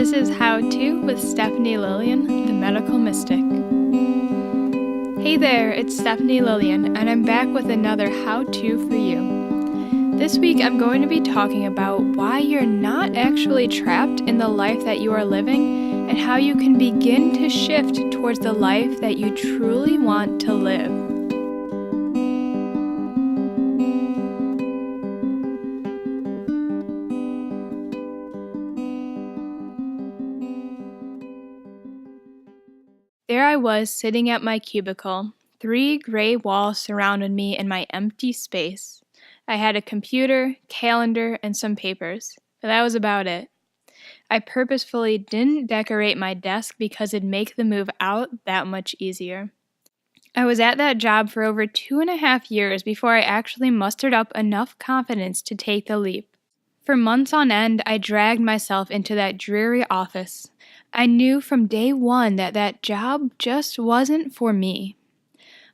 This is How To with Stephanie Lillian, the Medical Mystic. Hey there, it's Stephanie Lillian, and I'm back with another How To for you. This week I'm going to be talking about why you're not actually trapped in the life that you are living and how you can begin to shift towards the life that you truly want to live. There I was sitting at my cubicle. 3 gray walls surrounded me in my empty space. I had a computer, calendar, and some papers, but that was about it. I purposefully didn't decorate my desk because it'd make the move out that much easier. I was at that job for over 2.5 years before I actually mustered up enough confidence to take the leap. For months on end, I dragged myself into that dreary office. I knew from day one that that job just wasn't for me.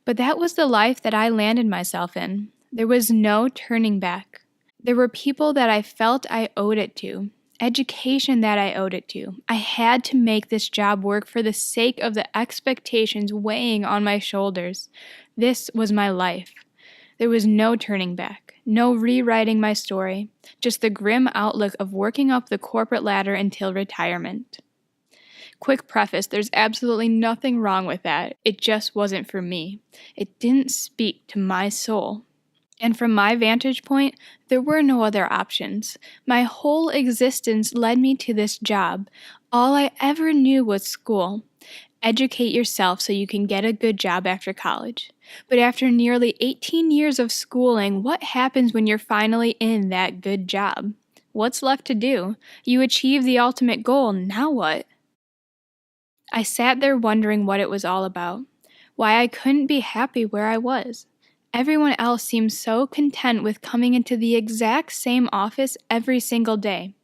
But that was the life that I landed myself in. There was no turning back. There were people that I felt I owed it to, education that I owed it to. I had to make this job work for the sake of the expectations weighing on my shoulders. This was my life. There was no turning back, no rewriting my story, just the grim outlook of working up the corporate ladder until retirement. Quick preface, there's absolutely nothing wrong with that. It just wasn't for me. It didn't speak to my soul. And from my vantage point, there were no other options. My whole existence led me to this job. All I ever knew was school. Educate yourself so you can get a good job after college. But after nearly 18 years of schooling, what happens when you're finally in that good job? What's left to do? You achieve the ultimate goal, now what? I sat there wondering what it was all about, why I couldn't be happy where I was. Everyone else seemed so content with coming into the exact same office every single day.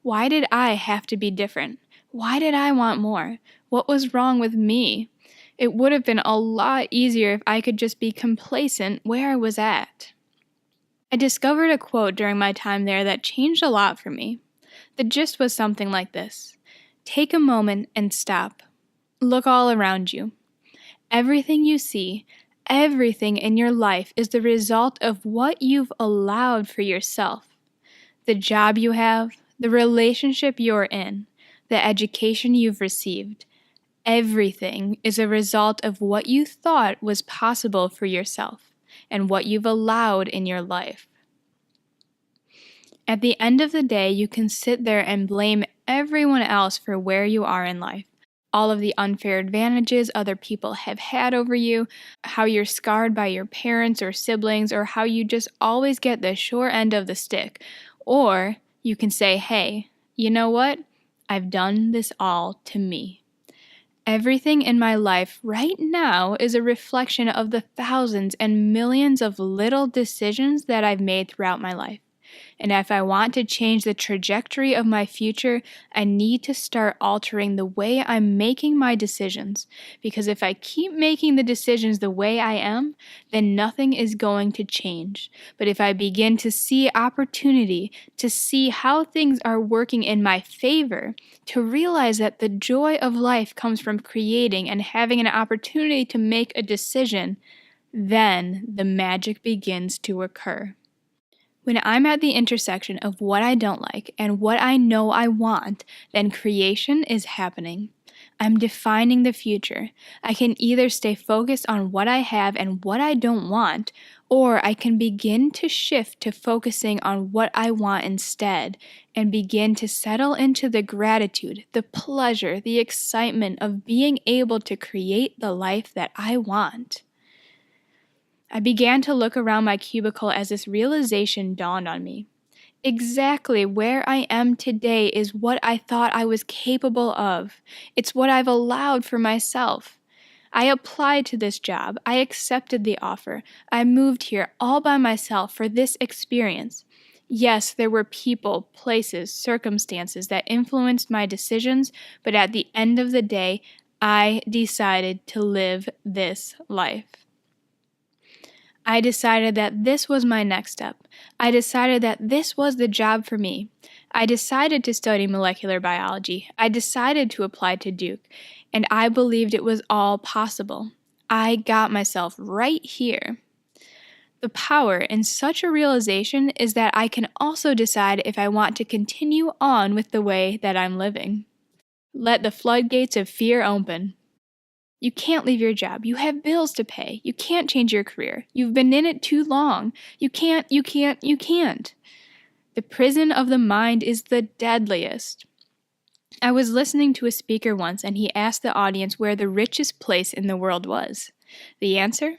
Why did I have to be different? Why did I want more? What was wrong with me? It would have been a lot easier if I could just be complacent where I was at. I discovered a quote during my time there that changed a lot for me. The gist was something like this: take a moment and stop. Look all around you. Everything you see, everything in your life is the result of what you've allowed for yourself. The job you have, the relationship you're in, the education you've received. Everything is a result of what you thought was possible for yourself and what you've allowed in your life. At the end of the day, you can sit there and blame everyone else for where you are in life. All of the unfair advantages other people have had over you, how you're scarred by your parents or siblings, or how you just always get the short end of the stick. Or you can say, hey, you know what? I've done this all to me. Everything in my life right now is a reflection of the thousands and millions of little decisions that I've made throughout my life. And if I want to change the trajectory of my future, I need to start altering the way I'm making my decisions. Because if I keep making the decisions the way I am, then nothing is going to change. But if I begin to see opportunity, to see how things are working in my favor, to realize that the joy of life comes from creating and having an opportunity to make a decision, then the magic begins to occur. When I'm at the intersection of what I don't like and what I know I want, then creation is happening. I'm defining the future. I can either stay focused on what I have and what I don't want, or I can begin to shift to focusing on what I want instead and begin to settle into the gratitude, the pleasure, the excitement of being able to create the life that I want. I began to look around my cubicle as this realization dawned on me. Exactly where I am today is what I thought I was capable of. It's what I've allowed for myself. I applied to this job. I accepted the offer. I moved here all by myself for this experience. Yes, there were people, places, circumstances that influenced my decisions, but at the end of the day, I decided to live this life. I decided that this was my next step. I decided that this was the job for me. I decided to study molecular biology. I decided to apply to Duke, and I believed it was all possible. I got myself right here. The power in such a realization is that I can also decide if I want to continue on with the way that I'm living. Let the floodgates of fear open. You can't leave your job. You have bills to pay. You can't change your career. You've been in it too long. You can't. The prison of the mind is the deadliest. I was listening to a speaker once, and he asked the audience where the richest place in the world was. The answer?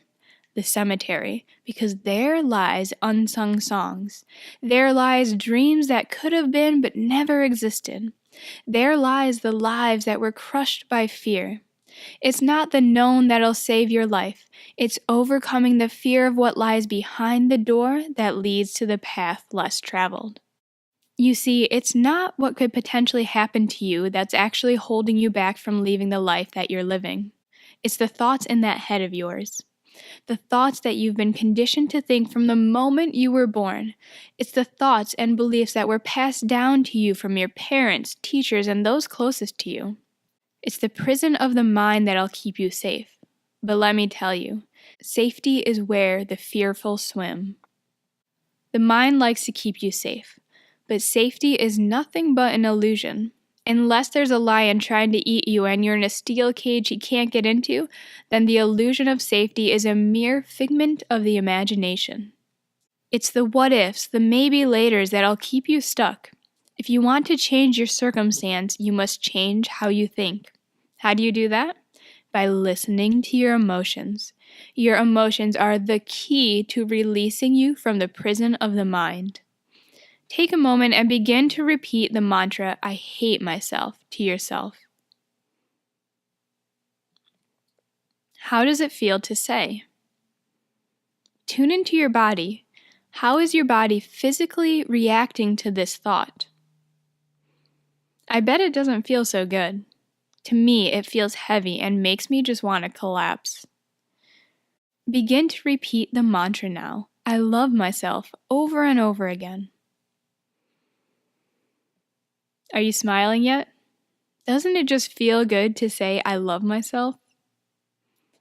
The cemetery, because there lies unsung songs. There lies dreams that could have been but never existed. There lies the lives that were crushed by fear. It's not the known that'll save your life. It's overcoming the fear of what lies behind the door that leads to the path less traveled. You see, it's not what could potentially happen to you that's actually holding you back from living the life that you're living. It's the thoughts in that head of yours. The thoughts that you've been conditioned to think from the moment you were born. It's the thoughts and beliefs that were passed down to you from your parents, teachers, and those closest to you. It's the prison of the mind that'll keep you safe. But let me tell you, safety is where the fearful swim. The mind likes to keep you safe, but safety is nothing but an illusion. Unless there's a lion trying to eat you and you're in a steel cage he can't get into, then the illusion of safety is a mere figment of the imagination. It's the what-ifs, the maybe-laters that'll keep you stuck. If you want to change your circumstance, you must change how you think. How do you do that? By listening to your emotions. Your emotions are the key to releasing you from the prison of the mind. Take a moment and begin to repeat the mantra, "I hate myself," to yourself. How does it feel to say? Tune into your body. How is your body physically reacting to this thought? I bet it doesn't feel so good. To me, it feels heavy and makes me just want to collapse. Begin to repeat the mantra now, "I love myself," over and over again. Are you smiling yet? Doesn't it just feel good to say, "I love myself"?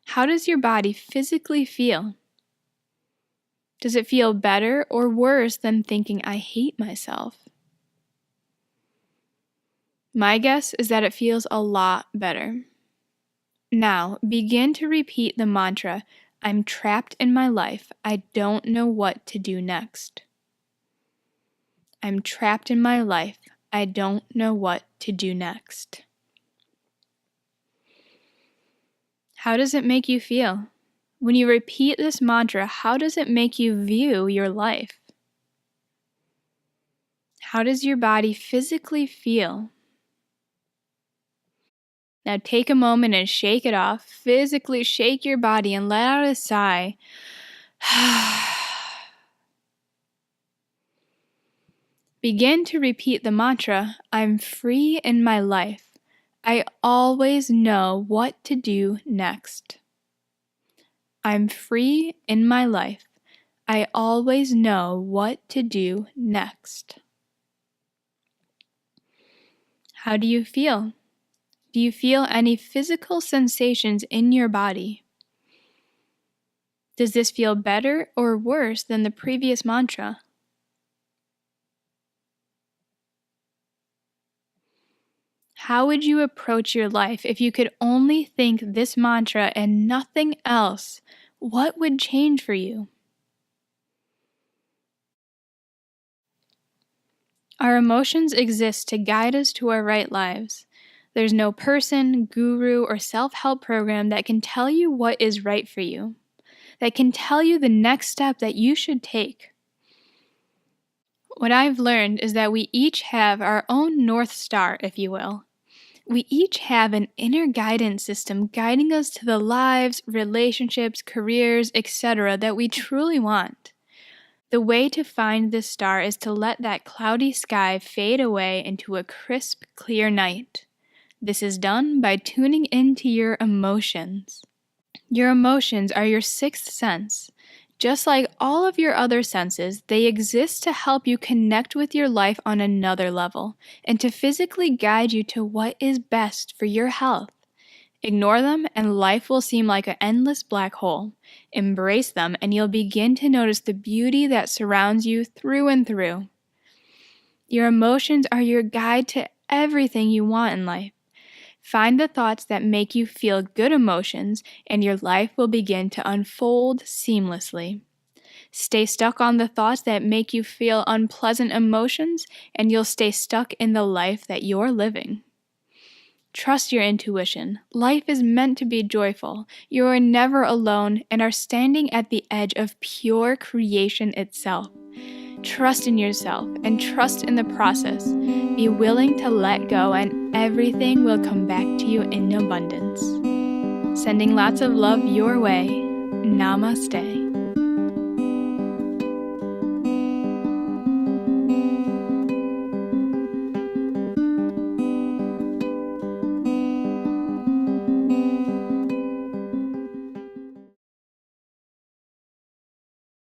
How does your body physically feel? Does it feel better or worse than thinking, "I hate myself"? My guess is that it feels a lot better. Now, begin to repeat the mantra, "I'm trapped in my life. I don't know what to do next." I'm trapped in my life. I don't know what to do next. How does it make you feel? When you repeat this mantra, how does it make you view your life? How does your body physically feel? Now take a moment and shake it off. Physically shake your body and let out a sigh. Begin to repeat the mantra, "I'm free in my life. I always know what to do next." I'm free in my life. I always know what to do next. How do you feel? Do you feel any physical sensations in your body? Does this feel better or worse than the previous mantra? How would you approach your life if you could only think this mantra and nothing else? What would change for you? Our emotions exist to guide us to our right lives. There's no person, guru, or self-help program that can tell you what is right for you, that can tell you the next step that you should take. What I've learned is that we each have our own North Star, if you will. We each have an inner guidance system guiding us to the lives, relationships, careers, etc. that we truly want. The way to find this star is to let that cloudy sky fade away into a crisp, clear night. This is done by tuning into your emotions. Your emotions are your sixth sense. Just like all of your other senses, they exist to help you connect with your life on another level and to physically guide you to what is best for your health. Ignore them and life will seem like an endless black hole. Embrace them and you'll begin to notice the beauty that surrounds you through and through. Your emotions are your guide to everything you want in life. Find the thoughts that make you feel good emotions, and your life will begin to unfold seamlessly. Stay stuck on the thoughts that make you feel unpleasant emotions, and you'll stay stuck in the life that you're living. Trust your intuition. Life is meant to be joyful. You are never alone and are standing at the edge of pure creation itself. Trust in yourself and trust in the process. Be willing to let go and everything will come back to you in abundance. Sending lots of love your way. Namaste.